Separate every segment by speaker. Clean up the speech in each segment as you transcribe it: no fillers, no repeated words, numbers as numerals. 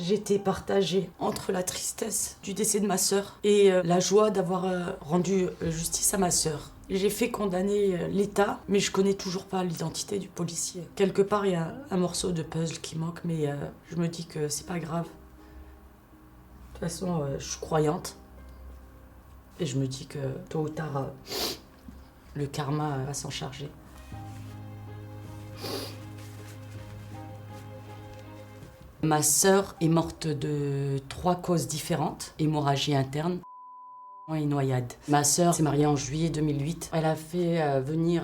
Speaker 1: J'étais partagée entre la tristesse du décès de ma sœur et la joie d'avoir rendu justice à ma sœur. J'ai fait condamner l'État, mais je connais toujours pas l'identité du policier. Quelque part, il y a un morceau de puzzle qui manque, mais je me dis que c'est pas grave. De toute façon, je suis croyante. Et je me dis que tôt ou tard, le karma va s'en charger. Ma sœur est morte de 3 causes différentes. Hémorragie interne et noyade. Ma sœur s'est mariée en juillet 2008. Elle a fait venir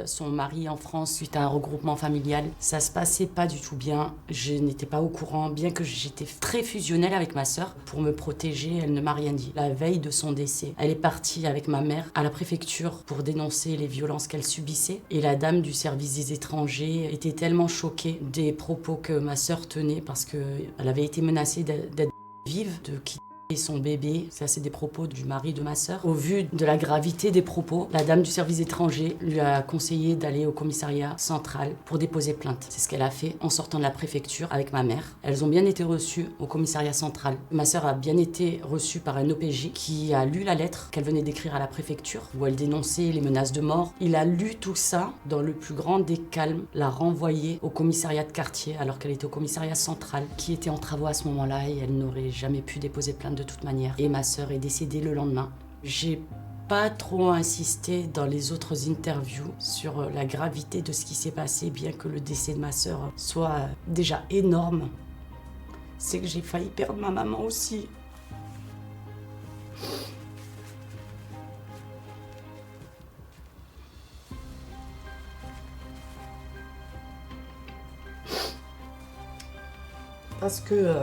Speaker 1: son mari en France suite à un regroupement familial. Ça se passait pas du tout bien. Je n'étais pas au courant, bien que j'étais très fusionnelle avec ma sœur. Pour me protéger, elle ne m'a rien dit. La veille de son décès, elle est partie avec ma mère à la préfecture pour dénoncer les violences qu'elle subissait. Et la dame du service des étrangers était tellement choquée des propos que ma sœur tenait parce qu'elle avait été menacée d'être vive, de quitter son bébé. Ça, c'est des propos du mari de ma sœur. Au vu de la gravité des propos, la dame du service étranger lui a conseillé d'aller au commissariat central pour déposer plainte. C'est ce qu'elle a fait en sortant de la préfecture avec ma mère. Elles ont bien été reçues au commissariat central. Ma sœur a bien été reçue par un OPJ qui a lu la lettre qu'elle venait d'écrire à la préfecture où elle dénonçait les menaces de mort. Il a lu tout ça dans le plus grand des calmes, l'a renvoyée au commissariat de quartier alors qu'elle était au commissariat central qui était en travaux à ce moment-là et elle n'aurait jamais pu déposer plainte de toute manière. Et ma sœur est décédée le lendemain. J'ai pas trop insisté dans les autres interviews sur la gravité de ce qui s'est passé, bien que le décès de ma sœur soit déjà énorme. C'est que j'ai failli perdre ma maman aussi. Parce que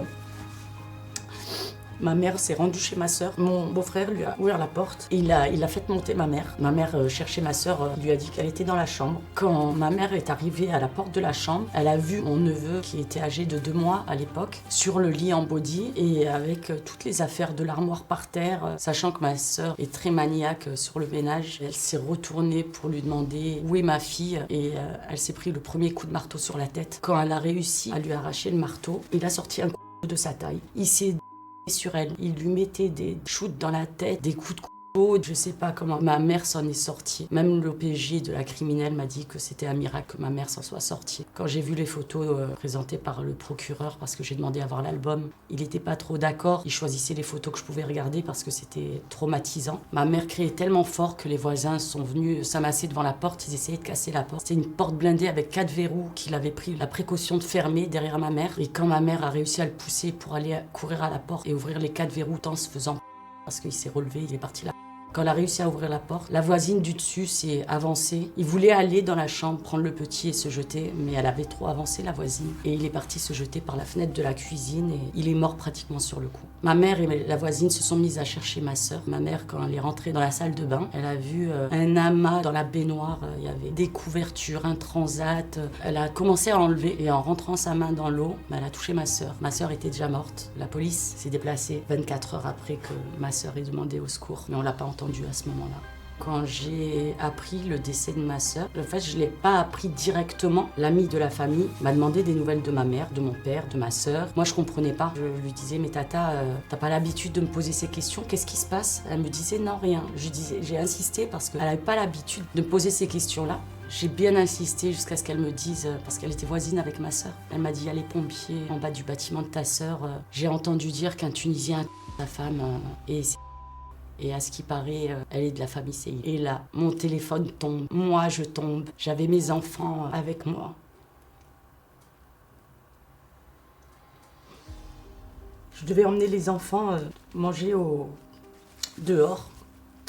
Speaker 1: ma mère s'est rendue chez ma sœur. Mon beau-frère lui a ouvert la porte et il a fait monter ma mère. Ma mère cherchait ma sœur, lui a dit qu'elle était dans la chambre. Quand ma mère est arrivée à la porte de la chambre, elle a vu mon neveu, qui était âgé de 2 mois à l'époque, sur le lit en body et avec toutes les affaires de l'armoire par terre. Sachant que ma sœur est très maniaque sur le ménage, elle s'est retournée pour lui demander où est ma fille et elle s'est pris le premier coup de marteau sur la tête. Quand elle a réussi à lui arracher le marteau, il a sorti un coup de sa taille. Il s'est sur elle. Il lui mettait des shoots dans la tête, des coups de couteau. Je sais pas comment ma mère s'en est sortie. Même l'OPJ de la criminelle m'a dit que c'était un miracle que ma mère s'en soit sortie. Quand j'ai vu les photos présentées par le procureur, parce que j'ai demandé à voir l'album, il était pas trop d'accord. Il choisissait les photos que je pouvais regarder parce que c'était traumatisant. Ma mère criait tellement fort que les voisins sont venus s'amasser devant la porte. Ils essayaient de casser la porte. C'était une porte blindée avec 4 verrous qu'il avait pris la précaution de fermer derrière ma mère. Et quand ma mère a réussi à le pousser pour aller courir à la porte et ouvrir les 4 verrous en se faisant parce qu'il s'est relevé, il est parti là. Quand elle a réussi à ouvrir la porte, la voisine du dessus s'est avancée. Il voulait aller dans la chambre, prendre le petit et se jeter, mais elle avait trop avancé, la voisine. Et il est parti se jeter par la fenêtre de la cuisine et il est mort pratiquement sur le coup. Ma mère et la voisine se sont mises à chercher ma sœur. Ma mère, quand elle est rentrée dans la salle de bain, elle a vu un amas dans la baignoire. Il y avait des couvertures, un transat. Elle a commencé à enlever et en rentrant sa main dans l'eau, elle a touché ma sœur. Ma sœur était déjà morte. La police s'est déplacée 24 heures après que ma sœur ait demandé au secours, mais on l'a pas entendu à ce moment-là. Quand j'ai appris le décès de ma sœur, en fait, je ne l'ai pas appris directement. L'ami de la famille m'a demandé des nouvelles de ma mère, de mon père, de ma sœur. Moi, je comprenais pas. Je lui disais, mais tata, t'as pas l'habitude de me poser ces questions, qu'est-ce qui se passe? Elle me disait, non, rien. J'ai insisté parce qu'elle n'avait pas l'habitude de me poser ces questions-là. J'ai bien insisté jusqu'à ce qu'elle me dise, parce qu'elle était voisine avec ma sœur. Elle m'a dit, il y a les pompiers en bas du bâtiment de ta sœur. J'ai entendu dire qu'un Tunisien a ta femme et à ce qui paraît, elle est de la famille CI. Et là, mon téléphone tombe, moi je tombe. J'avais mes enfants avec moi. Je devais emmener les enfants manger dehors.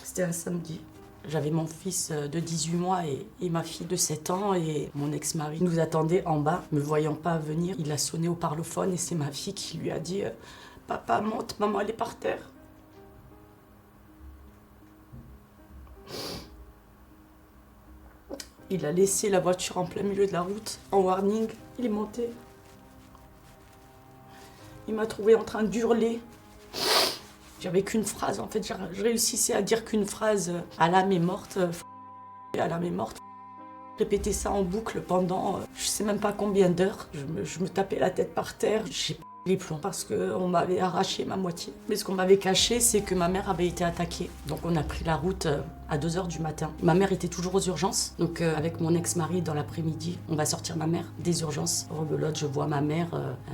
Speaker 1: C'était un samedi. J'avais mon fils de 18 mois et ma fille de 7 ans et mon ex-mari nous attendait en bas. Me voyant pas venir, il a sonné au parlophone et c'est ma fille qui lui a dit « Papa, monte, maman elle est par terre ». Il a laissé la voiture en plein milieu de la route, en warning. Il est monté. Il m'a trouvé en train d'hurler. J'avais qu'une phrase, en fait. Je réussissais à dire qu'une phrase. Alam est morte. Alam est morte. Répéter ça en boucle pendant je sais même pas combien d'heures. Je me tapais la tête par terre. J'ai les plombs parce qu'on m'avait arraché ma moitié. Mais ce qu'on m'avait caché, c'est que ma mère avait été attaquée. Donc on a pris la route à 2h du matin. Ma mère était toujours aux urgences. Donc avec mon ex-mari, dans l'après-midi, on va sortir ma mère des urgences. Rebelote, je vois ma mère,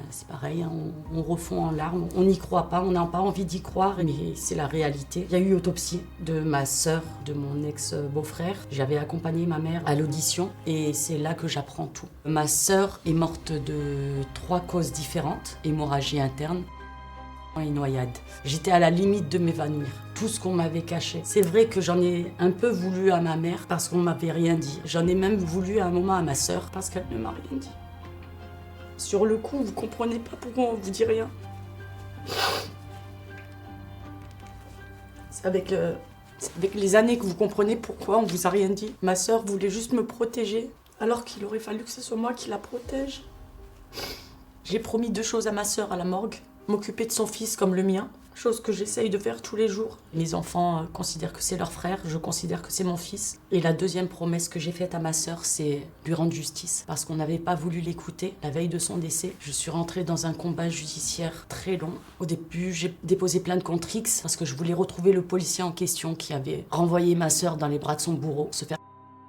Speaker 1: c'est pareil, hein, on refond en larmes. On n'y croit pas, on n'a pas envie d'y croire, mais c'est la réalité. Il y a eu autopsie de ma sœur, de mon ex-beau-frère. J'avais accompagné ma mère à l'audition et c'est là que j'apprends tout. Ma sœur est morte de 3 causes différentes. Hémorragie interne et noyade. J'étais à la limite de m'évanouir. Tout ce qu'on m'avait caché. C'est vrai que j'en ai un peu voulu à ma mère parce qu'on m'avait rien dit. J'en ai même voulu à un moment à ma sœur parce qu'elle ne m'a rien dit. Sur le coup, vous comprenez pas pourquoi on vous dit rien. C'est avec les années que vous comprenez pourquoi on vous a rien dit. Ma sœur voulait juste me protéger alors qu'il aurait fallu que ce soit moi qui la protège. J'ai promis 2 choses à ma sœur à la morgue. M'occuper de son fils comme le mien, chose que j'essaye de faire tous les jours. Mes enfants considèrent que c'est leur frère, je considère que c'est mon fils. Et la deuxième promesse que j'ai faite à ma sœur, c'est lui rendre justice. Parce qu'on n'avait pas voulu l'écouter la veille de son décès. Je suis rentrée dans un combat judiciaire très long. Au début, j'ai déposé plainte contre X parce que je voulais retrouver le policier en question qui avait renvoyé ma sœur dans les bras de son bourreau, se faire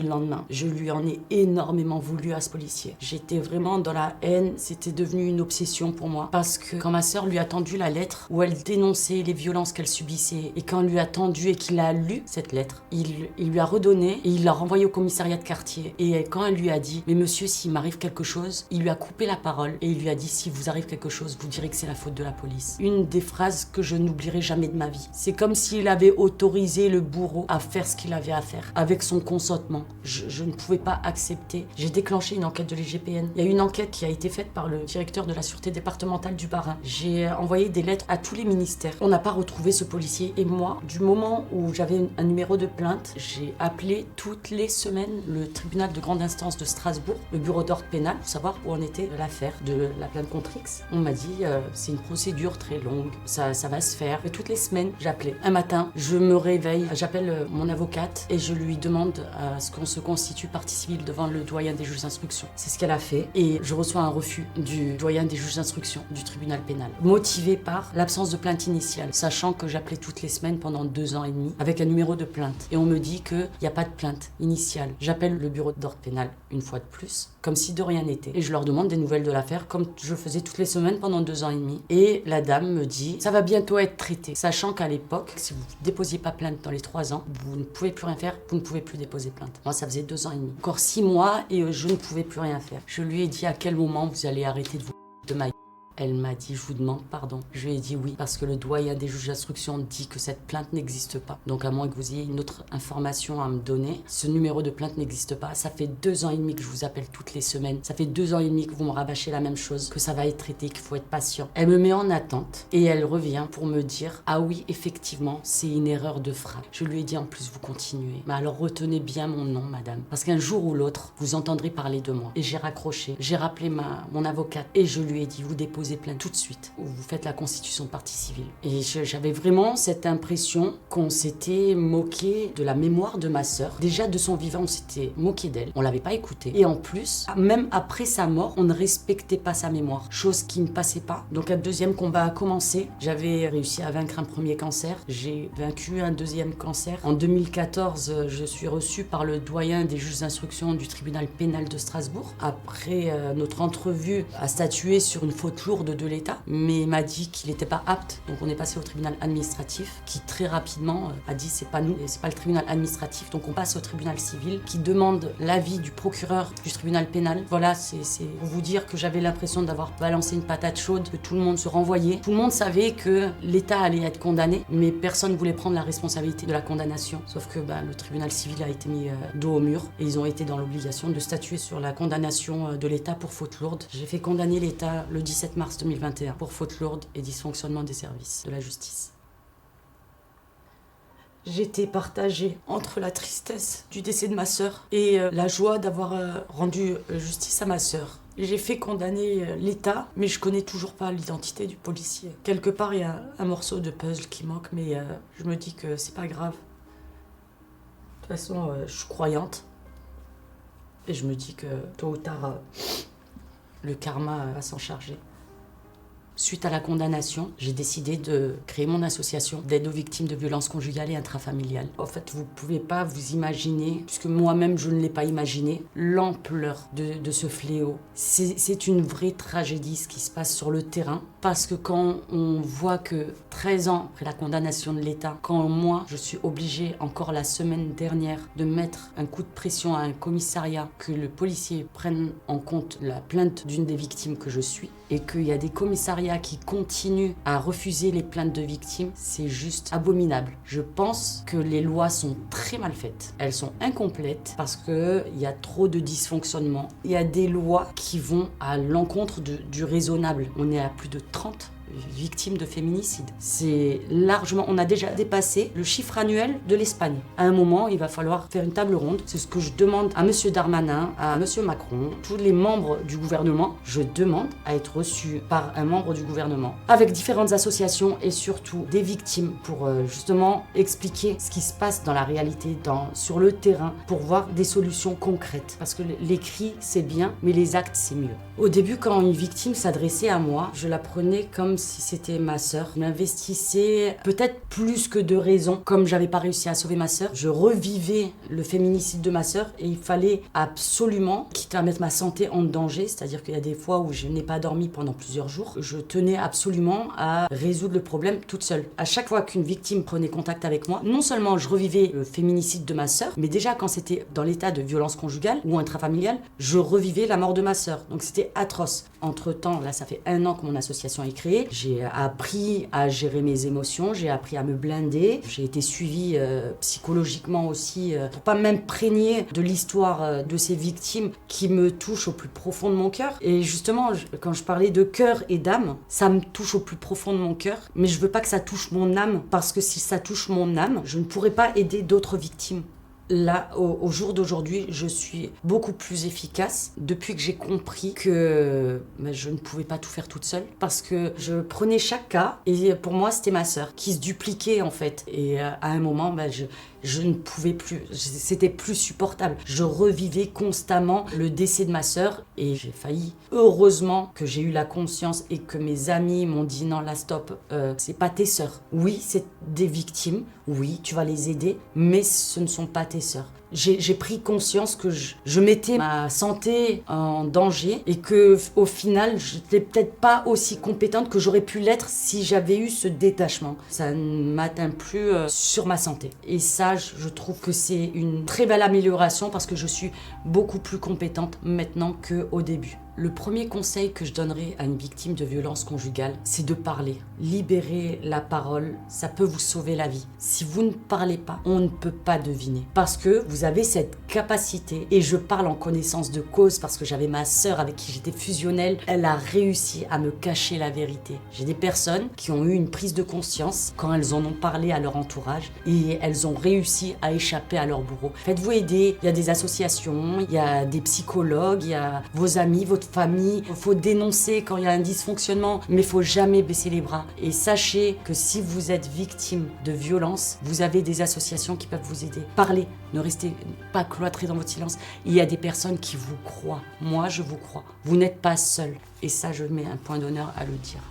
Speaker 1: le lendemain. Je lui en ai énormément voulu à ce policier. J'étais vraiment dans la haine, c'était devenu une obsession pour moi. Parce que quand ma sœur lui a tendu la lettre où elle dénonçait les violences qu'elle subissait, et quand on lui a tendu et qu'il a lu cette lettre, il lui a redonné et il l'a renvoyé au commissariat de quartier. Et quand elle lui a dit « Mais monsieur, s'il m'arrive quelque chose », il lui a coupé la parole et il lui a dit « Si vous arrive quelque chose, vous direz que c'est la faute de la police ». Une des phrases que je n'oublierai jamais de ma vie. C'est comme s'il avait autorisé le bourreau à faire ce qu'il avait à faire, avec son consentement. Je ne pouvais pas accepter. J'ai déclenché une enquête de l'IGPN. Il y a une enquête qui a été faite par le directeur de la sûreté départementale du Bas-Rhin. J'ai envoyé des lettres à tous les ministères. On n'a pas retrouvé ce policier. Et moi, du moment où j'avais un numéro de plainte, j'ai appelé toutes les semaines le tribunal de grande instance de Strasbourg, le bureau d'ordre pénal, pour savoir où en était l'affaire de la plainte contre X. On m'a dit, c'est une procédure très longue, ça va se faire. Et toutes les semaines, j'appelais. Un matin, je me réveille, j'appelle mon avocate et je lui demande à ce qu'on se constitue partie civile devant le doyen des juges d'instruction. C'est ce qu'elle a fait et je reçois un refus du doyen des juges d'instruction du tribunal pénal, motivé par l'absence de plainte initiale, sachant que j'appelais toutes les semaines pendant 2 ans et demi avec un numéro de plainte et on me dit qu'il n'y a pas de plainte initiale. J'appelle le bureau d'ordre pénal une fois de plus, comme si de rien n'était, et je leur demande des nouvelles de l'affaire comme je faisais toutes les semaines pendant 2 ans et demi, et la dame me dit ça va bientôt être traité, sachant qu'à l'époque, si vous ne déposiez pas plainte dans les 3 ans, vous ne pouvez plus rien faire, vous ne pouvez plus déposer plainte. Moi, ça faisait 2 ans et demi. Encore 6 mois et je ne pouvais plus rien faire. Je lui ai dit à quel moment vous allez arrêter de vous de ma. Elle m'a dit, je vous demande pardon. Je lui ai dit oui, parce que le doyen des juges d'instruction dit que cette plainte n'existe pas. Donc à moins que vous ayez une autre information à me donner, ce numéro de plainte n'existe pas. Ça fait 2 ans et demi que je vous appelle toutes les semaines. Ça fait 2 ans et demi que vous me rabâchez la même chose, que ça va être traité, qu'il faut être patient. Elle me met en attente et elle revient pour me dire, ah oui, effectivement, c'est une erreur de frappe. Je lui ai dit, en plus, vous continuez. Mais alors retenez bien mon nom, madame. Parce qu'un jour ou l'autre, vous entendrez parler de moi. Et j'ai raccroché. J'ai rappelé mon avocate et je lui ai dit, vous déposez plainte tout de suite, ou vous faites la constitution de partie civile. Et j'avais vraiment cette impression qu'on s'était moqué de la mémoire de ma sœur. Déjà de son vivant, on s'était moqué d'elle, on l'avait pas écoutée. Et en plus, même après sa mort, on ne respectait pas sa mémoire, chose qui ne passait pas. Donc un deuxième combat a commencé. J'avais réussi à vaincre un premier cancer, j'ai vaincu un deuxième cancer. En 2014, je suis reçue par le doyen des juges d'instruction du tribunal pénal de Strasbourg. Après notre entrevue, a statué sur une faute lourde de l'État, mais m'a dit qu'il n'était pas apte. Donc on est passé au tribunal administratif, qui très rapidement a dit c'est pas nous, c'est pas le tribunal administratif, donc on passe au tribunal civil, qui demande l'avis du procureur du tribunal pénal. Voilà, c'est pour vous dire que j'avais l'impression d'avoir balancé une patate chaude, que tout le monde se renvoyait. Tout le monde savait que l'État allait être condamné, mais personne ne voulait prendre la responsabilité de la condamnation. Sauf que le tribunal civil a été mis dos au mur et ils ont été dans l'obligation de statuer sur la condamnation de l'État pour faute lourde. J'ai fait condamner l'État le 17 mars 2021 pour faute lourde et dysfonctionnement des services de la justice. J'étais partagée entre la tristesse du décès de ma sœur et la joie d'avoir rendu justice à ma sœur. J'ai fait condamner l'État, mais je connais toujours pas l'identité du policier. Quelque part, il y a un morceau de puzzle qui manque, mais je me dis que c'est pas grave. De toute façon, je suis croyante. Et je me dis que tôt ou tard, le karma va s'en charger. Suite à la condamnation, j'ai décidé de créer mon association d'aide aux victimes de violences conjugales et intrafamiliales. En fait, vous ne pouvez pas vous imaginer, puisque moi-même je ne l'ai pas imaginé, l'ampleur de ce fléau. C'est une vraie tragédie ce qui se passe sur le terrain, parce que quand on voit que 13 ans après la condamnation de l'État, quand moi je suis obligée encore la semaine dernière de mettre un coup de pression à un commissariat, que le policier prenne en compte la plainte d'une des victimes que je suis, et qu'il y a des commissariats qui continuent à refuser les plaintes de victimes, c'est juste abominable. Je pense que les lois sont très mal faites. Elles sont incomplètes parce qu'il y a trop de dysfonctionnements. Il y a des lois qui vont à l'encontre du raisonnable. On est à plus de 30 victimes de féminicide. C'est largement, on a déjà dépassé le chiffre annuel de l'Espagne. À un moment, il va falloir faire une table ronde. C'est ce que je demande à Monsieur Darmanin, à Monsieur Macron, tous les membres du gouvernement. Je demande à être reçu par un membre du gouvernement, avec différentes associations et surtout des victimes pour justement expliquer ce qui se passe dans la réalité, sur le terrain, pour voir des solutions concrètes. Parce que les cris, c'est bien, mais les actes, c'est mieux. Au début, quand une victime s'adressait à moi, je la prenais comme si c'était ma sœur. Je m'investissais peut-être plus que de raison. Comme j'avais pas réussi à sauver ma sœur, je revivais le féminicide de ma sœur et il fallait absolument, quitte à mettre ma santé en danger, c'est-à-dire qu'il y a des fois où je n'ai pas dormi pendant plusieurs jours, je tenais absolument à résoudre le problème toute seule. À chaque fois qu'une victime prenait contact avec moi, non seulement je revivais le féminicide de ma sœur, mais déjà quand c'était dans l'état de violence conjugale ou intrafamiliale, je revivais la mort de ma sœur. Donc c'était atroce. Entre-temps, là ça fait 1 an que mon association est créée, j'ai appris à gérer mes émotions, j'ai appris à me blinder, j'ai été suivie psychologiquement aussi pour pas m'imprégner de l'histoire de ces victimes qui me touchent au plus profond de mon cœur. Et justement, quand je parlais de cœur et d'âme, ça me touche au plus profond de mon cœur, mais je veux pas que ça touche mon âme, parce que si ça touche mon âme, je ne pourrai pas aider d'autres victimes. Là, au jour d'aujourd'hui, je suis beaucoup plus efficace depuis que j'ai compris que je ne pouvais pas tout faire toute seule, parce que je prenais chaque cas et pour moi c'était ma sœur qui se dupliquait en fait, et à un moment je ne pouvais plus, c'était plus supportable. Je revivais constamment le décès de ma sœur et j'ai failli. Heureusement que j'ai eu la conscience et que mes amis m'ont dit non, là stop, c'est pas tes sœurs. Oui, c'est des victimes, oui, tu vas les aider, mais ce ne sont pas tes sœurs. J'ai pris conscience que je mettais ma santé en danger et que au final, je n'étais peut-être pas aussi compétente que j'aurais pu l'être si j'avais eu ce détachement. Ça ne m'atteint plus sur ma santé. Et ça, je trouve que c'est une très belle amélioration parce que je suis beaucoup plus compétente maintenant qu'au début. Le premier conseil que je donnerais à une victime de violence conjugale, c'est de parler. Libérer la parole, ça peut vous sauver la vie. Si vous ne parlez pas, on ne peut pas deviner. Parce que vous avez cette capacité, et je parle en connaissance de cause parce que j'avais ma sœur avec qui j'étais fusionnelle, elle a réussi à me cacher la vérité. J'ai des personnes qui ont eu une prise de conscience quand elles en ont parlé à leur entourage et elles ont réussi à échapper à leur bourreau. Faites-vous aider, il y a des associations, il y a des psychologues, il y a vos amis, votre famille. Il faut dénoncer quand il y a un dysfonctionnement, mais il faut jamais baisser les bras. Et sachez que si vous êtes victime de violence, vous avez des associations qui peuvent vous aider. Parlez, ne restez pas cloîtrés dans votre silence. Il y a des personnes qui vous croient. Moi, je vous crois. Vous n'êtes pas seul. Et ça, je mets un point d'honneur à le dire.